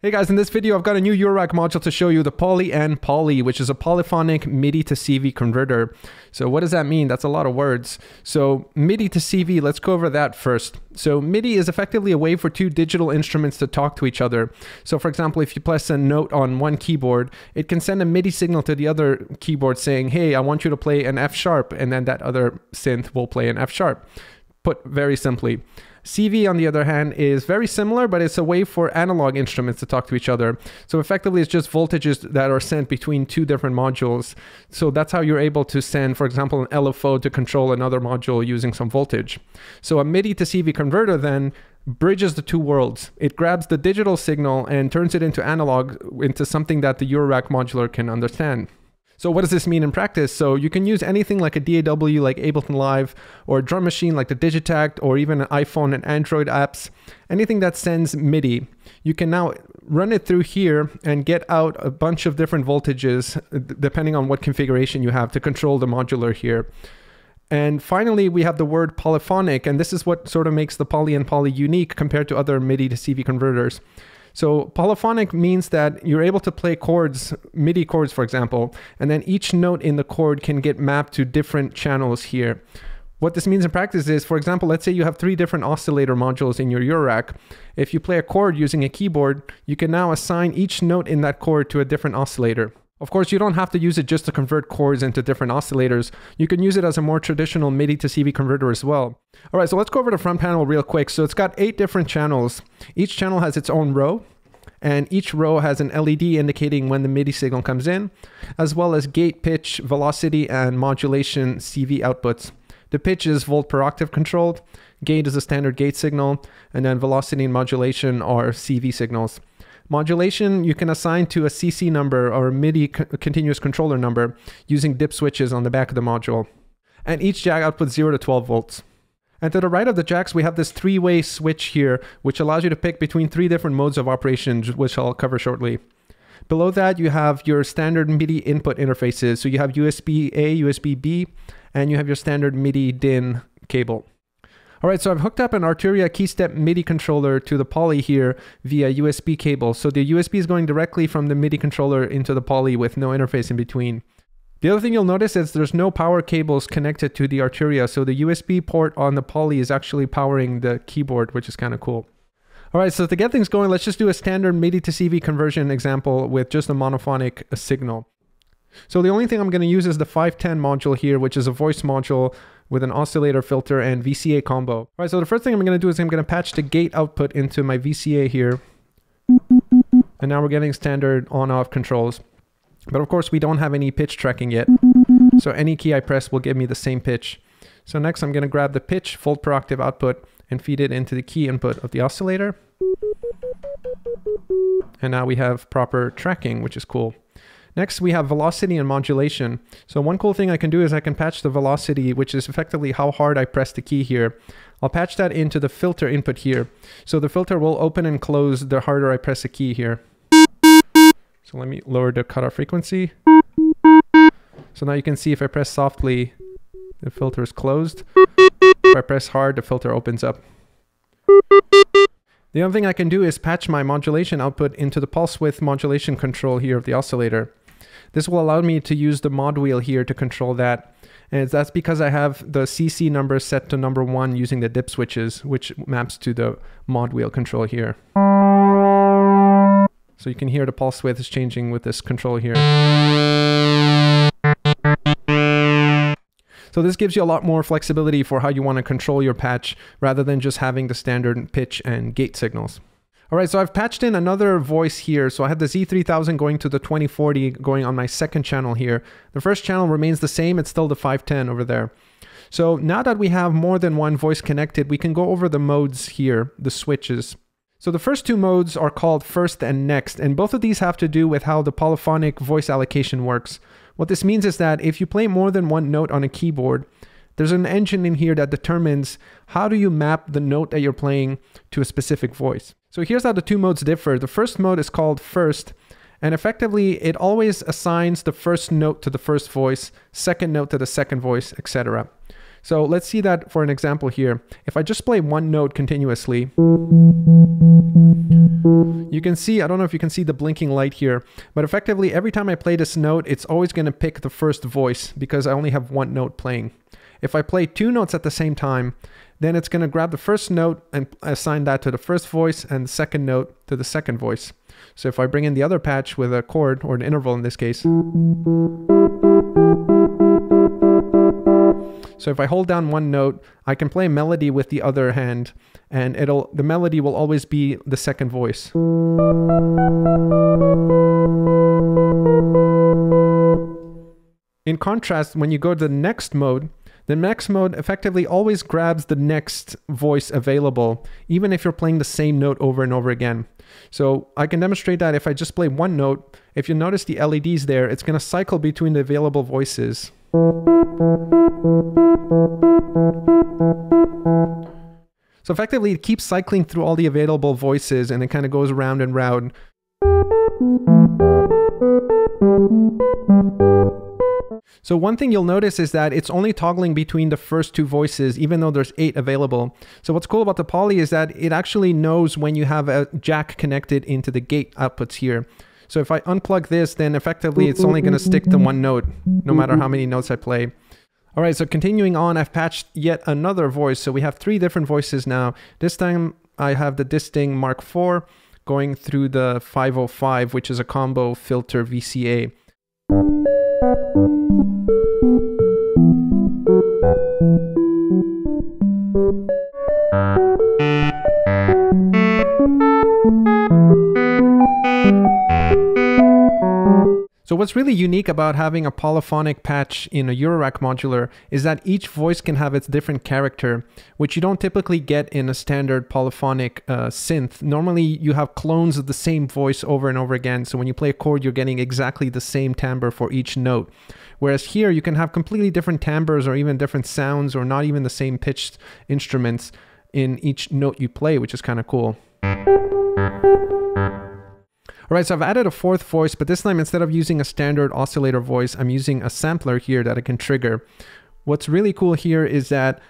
Hey guys, in this video I've got a new eurorack module to show you, the Polyend Poly, which is a polyphonic MIDI to CV converter. So what does that mean? That's a lot of words. So MIDI to CV, let's go over that first. So MIDI is effectively a way for two digital instruments to talk to each other. So for example, if you press a note on one keyboard, it can send a MIDI signal to the other keyboard saying, hey, I want you to play an F sharp, and then that other synth will play an F sharp. Put very simply. CV, on the other hand, is very similar, but it's a way for analog instruments to talk to each other. So effectively, it's just voltages that are sent between two different modules. So that's how you're able to send, for example, an LFO to control another module using some voltage. So a MIDI to CV converter then bridges the two worlds. It grabs the digital signal and turns it into analog, into something that the eurorack modular can understand. So what does this mean in practice? So you can use anything like a DAW like Ableton Live, or a drum machine like the Digitact, or even an iPhone and Android apps, anything that sends MIDI. You can now run it through here and get out a bunch of different voltages depending on what configuration you have to control the modular here. And finally, we have the word polyphonic, and this is what sort of makes the Polyend Poly unique compared to other MIDI to CV converters. So polyphonic means that you're able to play chords, MIDI chords for example, and then each note in the chord can get mapped to different channels here. What this means in practice is, for example, let's say you have 3 different oscillator modules in your eurorack. If you play a chord using a keyboard, you can now assign each note in that chord to a different oscillator. Of course, you don't have to use it just to convert chords into different oscillators. You can use it as a more traditional MIDI to CV converter as well. All right, so let's go over the front panel real quick. So it's got 8 different channels. Each channel has its own row, and each row has an LED indicating when the MIDI signal comes in, as well as gate, pitch, velocity, and modulation CV outputs. The pitch is volt per octave controlled, gate is a standard gate signal, and then velocity and modulation are CV signals. Modulation you can assign to a CC number or a MIDI continuous controller number using dip switches on the back of the module. And each jack outputs 0 to 12 volts. And to the right of the jacks, we have this 3-way switch here, which allows you to pick between 3 different modes of operation, which I'll cover shortly. Below that, you have your standard MIDI input interfaces. So you have USB-A, USB-B, and you have your standard MIDI DIN cable. All right, so I've hooked up an Arturia keystep MIDI controller to the Poly here via USB cable. So the USB is going directly from the MIDI controller into the Poly with no interface in between. The other thing you'll notice is there's no power cables connected to the Arturia. So the USB port on the Poly is actually powering the keyboard, which is kind of cool. All right, so to get things going, let's just do a standard MIDI to CV conversion example with just a monophonic signal. So the only thing I'm going to use is the 510 module here, which is a voice module with an oscillator filter and VCA combo. All right, so the first thing I'm going to do is I'm going to patch the gate output into my VCA here. And now we're getting standard on-off controls. But of course, we don't have any pitch tracking yet. So any key I press will give me the same pitch. So next I'm going to grab the pitch volt per octave output and feed it into the key input of the oscillator. And now we have proper tracking, which is cool. Next, we have velocity and modulation. So one cool thing I can do is I can patch the velocity, which is effectively how hard I press the key here. I'll patch that into the filter input here. So the filter will open and close the harder I press the key here. So let me lower the cutoff frequency. So now you can see if I press softly, the filter is closed. If I press hard, the filter opens up. The other thing I can do is patch my modulation output into the pulse width modulation control here of the oscillator. This will allow me to use the mod wheel here to control that. And that's because I have the CC number set to number 1 using the dip switches, which maps to the mod wheel control here. So you can hear the pulse width is changing with this control here. So this gives you a lot more flexibility for how you want to control your patch rather than just having the standard pitch and gate signals. All right, so I've patched in another voice here. So I have the Z3000 going to the 2040 going on my second channel here. The first channel remains the same. It's still the 510 over there. So now that we have more than one voice connected, we can go over the modes here, the switches. So the first 2 modes are called first and next, and both of these have to do with how the polyphonic voice allocation works. What this means is that if you play more than one note on a keyboard, there's an engine in here that determines how do you map the note that you're playing to a specific voice. So here's how the 2 modes differ. The first mode is called first, and effectively it always assigns the first note to the first voice, second note to the second voice, etc. So let's see that for an example here. If I just play one note continuously, you can see, I don't know if you can see the blinking light here, but effectively every time I play this note, it's always going to pick the first voice because I only have one note playing. If I play two notes at the same time, then it's going to grab the first note and assign that to the first voice and the second note to the second voice. So if I bring in the other patch with a chord, or an interval in this case, so if I hold down one note, I can play a melody with the other hand, and the melody will always be the second voice. In contrast, when you go to the next mode effectively always grabs the next voice available, even if you're playing the same note over and over again. So I can demonstrate that if I just play one note. If you notice the LEDs there, it's going to cycle between the available voices. So effectively it keeps cycling through all the available voices, and it kind of goes round and round. So one thing you'll notice is that it's only toggling between the first two voices, even though there's 8 available. So what's cool about the Poly is that it actually knows when you have a jack connected into the gate outputs here. So if I unplug this, then effectively it's only going to stick to one note, no matter how many notes I play. All right, so continuing on, I've patched yet another voice. So we have 3 different voices now. This time I have the Disting Mark IV going through the 505, which is a combo filter VCA. So what's really unique about having a polyphonic patch in a eurorack modular is that each voice can have its different character, which you don't typically get in a standard polyphonic synth. Normally you have clones of the same voice over and over again, so when you play a chord you're getting exactly the same timbre for each note. Whereas here you can have completely different timbres or even different sounds, or not even the same pitched instruments in each note you play, which is kind of cool. All right, so I've added a 4th voice, but this time instead of using a standard oscillator voice, I'm using a sampler here that I can trigger. What's really cool here is that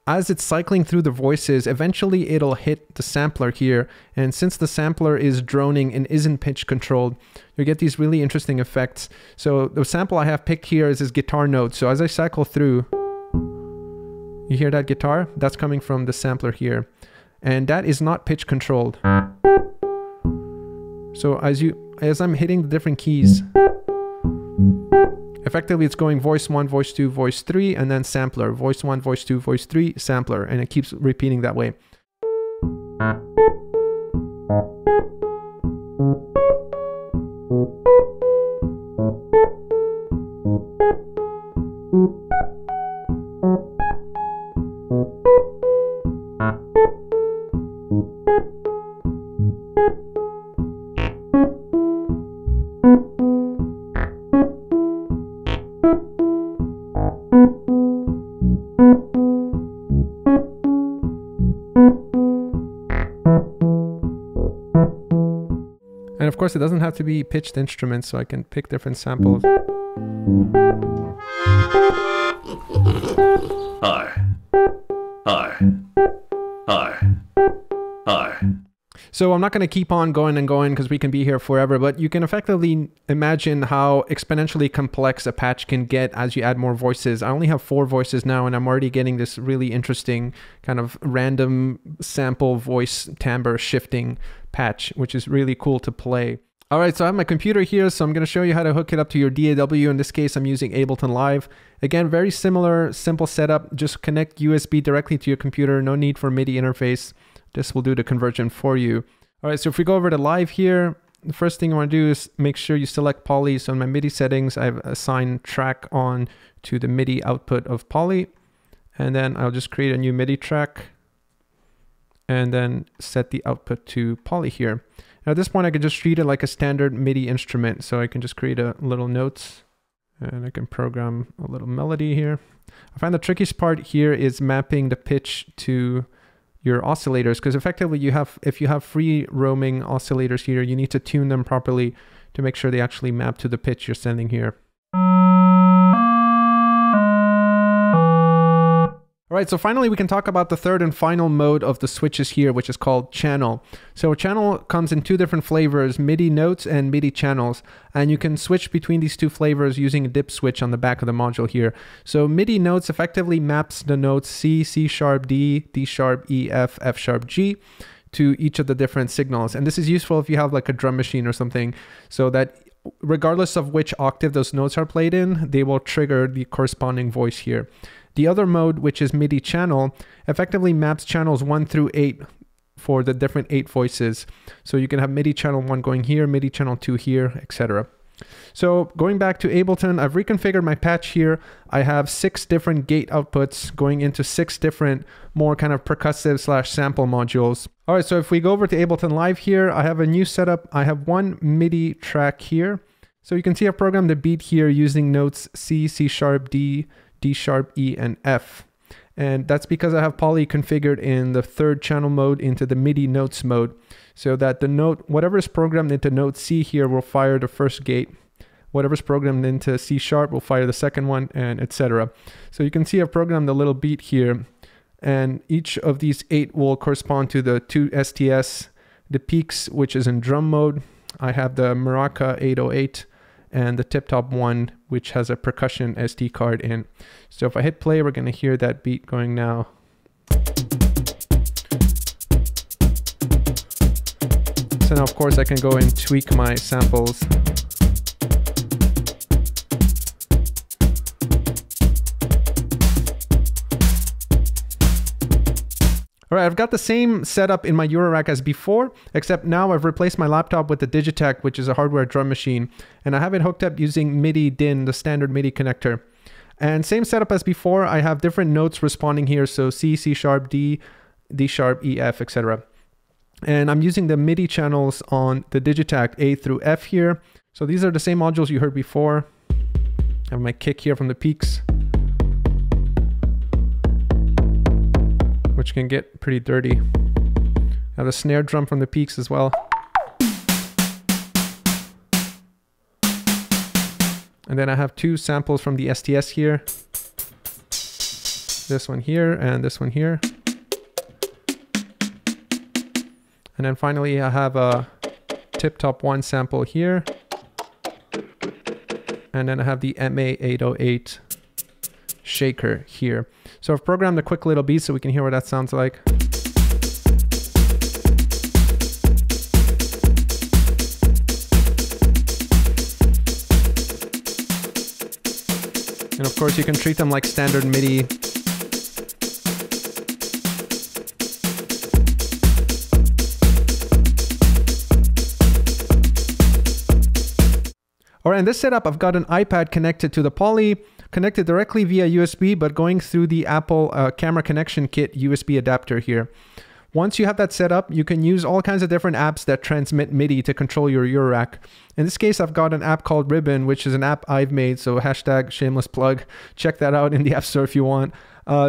as it's cycling through the voices, eventually it'll hit the sampler here. And since the sampler is droning and isn't pitch controlled, you get these really interesting effects. So the sample I have picked here is this guitar note. So as I cycle through, you hear that guitar? That's coming from the sampler here. And that is not pitch controlled. So as I'm hitting the different keys, effectively it's going voice 1, voice 2, voice 3, and then sampler. Voice 1, voice 2, voice 3, sampler. And it keeps repeating that way. And of course it doesn't have to be pitched instruments, so I can pick different samples. Hi. Hi. Hi. Hi. So I'm not going to keep on going and going because we can be here forever, but you can effectively imagine how exponentially complex a patch can get as you add more voices. I only have 4 voices now, and I'm already getting this really interesting kind of random sample voice timbre shifting patch, which is really cool to play. All right, so I have my computer here, so I'm going to show you how to hook it up to your DAW. In this case, I'm using Ableton Live. Again, very similar, simple setup. Just connect USB directly to your computer. No need for MIDI interface. This will do the conversion for you. All right, so if we go over to Live here, the first thing you want to do is make sure you select Poly. So in my MIDI settings, I've assigned track on to the MIDI output of Poly. And then I'll just create a new MIDI track and then set the output to Poly here. Now at this point, I can just treat it like a standard MIDI instrument. So I can just create a little notes and I can program a little melody here. I find the trickiest part here is mapping the pitch to your oscillators, because effectively if you have free roaming oscillators here, you need to tune them properly to make sure they actually map to the pitch you're sending here. All right, so finally we can talk about the third and final mode of the switches here, which is called channel. So a channel comes in two different flavors, MIDI notes and MIDI channels, and you can switch between these two flavors using a dip switch on the back of the module here. So MIDI notes effectively maps the notes C, C sharp, D, D sharp, E, F, F sharp, G to each of the different signals. And this is useful if you have like a drum machine or something, so that regardless of which octave those notes are played in, they will trigger the corresponding voice here. The other mode, which is MIDI channel, effectively maps channels 1 through 8 for the different 8 voices. So you can have MIDI channel 1 going here, MIDI channel 2 here, etc. So going back to Ableton, I've reconfigured my patch here. I have 6 different gate outputs going into 6 different more kind of percussive / sample modules. All right, so if we go over to Ableton Live here, I have a new setup. I have one MIDI track here. So you can see I've programmed the beat here using notes C, C sharp, D, D sharp, E, and F. And that's because I have Poly configured in the third channel mode into the MIDI notes mode, so that the note, whatever is programmed into note C here will fire the first gate. Whatever's programmed into C sharp will fire the second one, and etc. So you can see I've programmed a little beat here, and each of these 8 will correspond to the 2 STS, the peaks, which is in drum mode. I have the Maraca 808, and the tip top one, which has a percussion SD card in. So if I hit play, we're gonna hear that beat going now. So now of course I can go and tweak my samples. All right, I've got the same setup in my eurorack as before, except now I've replaced my laptop with the Digitech, which is a hardware drum machine, and I have it hooked up using MIDI DIN, the standard MIDI connector. And same setup as before, I have different notes responding here, so C, C sharp, D, D sharp, E, F, etc. And I'm using the MIDI channels on the Digitech A through F here. So these are the same modules you heard before. I have my kick here from the peaks, which can get pretty dirty. I have a snare drum from the peaks as well. And then I have 2 samples from the STS here. This one here and this one here. And then finally I have a tip top 1 sample here. And then I have the MA808 shaker here. So I've programmed a quick little beat so we can hear what that sounds like. And of course you can treat them like standard MIDI. All right, in this setup, I've got an iPad connected to the Poly, connected directly via USB, but going through the Apple camera connection kit USB adapter here. Once you have that set up, you can use all kinds of different apps that transmit MIDI to control your eurorack. In this case, I've got an app called Ribn, which is an app I've made, so hashtag shameless plug. Check that out in the App Store if you want.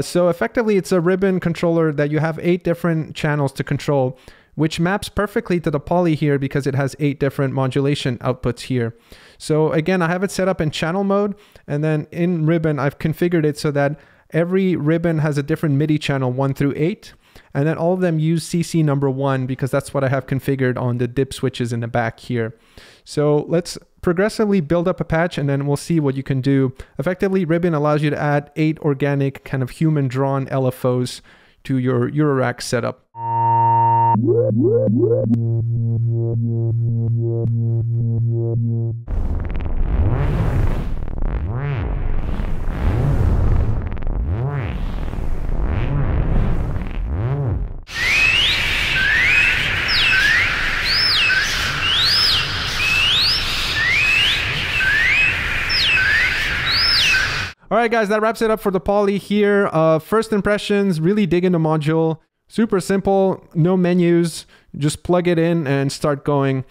So effectively, it's a Ribn controller that you have 8 different channels to control, which maps perfectly to the Poly here because it has 8 different modulation outputs here. So again, I have it set up in channel mode, and then in Ribn, I've configured it so that every ribbon has a different MIDI channel 1 through 8, and then all of them use CC number 1 because that's what I have configured on the dip switches in the back here. So let's progressively build up a patch, and then we'll see what you can do. Effectively, Ribn allows you to add 8 organic kind of human-drawn LFOs to your eurorack setup. All right, guys, that wraps it up for the Poly here. First impressions, really digging the module. Super simple, no menus, just plug it in and start going.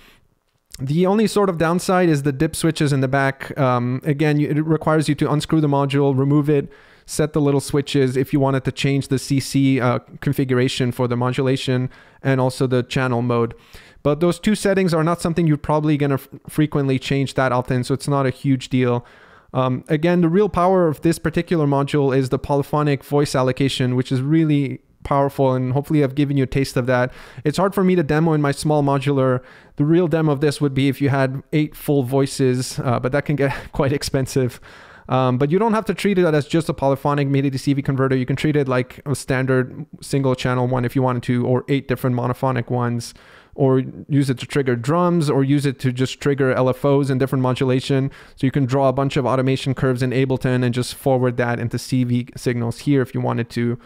The only sort of downside is the dip switches in the back. Again, it requires you to unscrew the module, remove it, set the little switches if you wanted to change the CC configuration for the modulation and also the channel mode. But those 2 settings are not something you're probably going to frequently change that often, so it's not a huge deal. Again, the real power of this particular module is the polyphonic voice allocation, which is really powerful, and hopefully I've given you a taste of that. It's hard for me to demo in my small modular. The real demo of this would be if you had 8 full voices, but that can get quite expensive. But you don't have to treat it as just a polyphonic MIDI to CV converter. You can treat it like a standard single channel one if you wanted to, or 8 different monophonic ones, or use it to trigger drums, or use it to just trigger LFOs and different modulation. So you can draw a bunch of automation curves in Ableton and just forward that into CV signals here if you wanted to.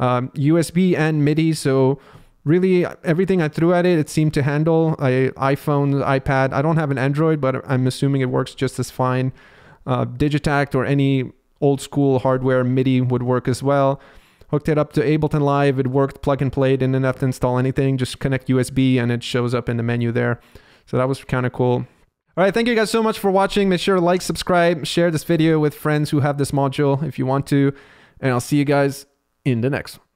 USB and MIDI, so really everything I threw at it, it seemed to handle. iPhone, iPad, I don't have an Android, but I'm assuming it works just as fine. Digitact or any old school hardware MIDI would work as well. Hooked it up to Ableton Live, it worked plug and play, didn't have to install anything, just connect USB and it shows up in the menu there. So that was kind of cool. All right, thank you guys so much for watching. Make sure to like, subscribe, share this video with friends who have this module if you want to, and I'll see you guys in the next one.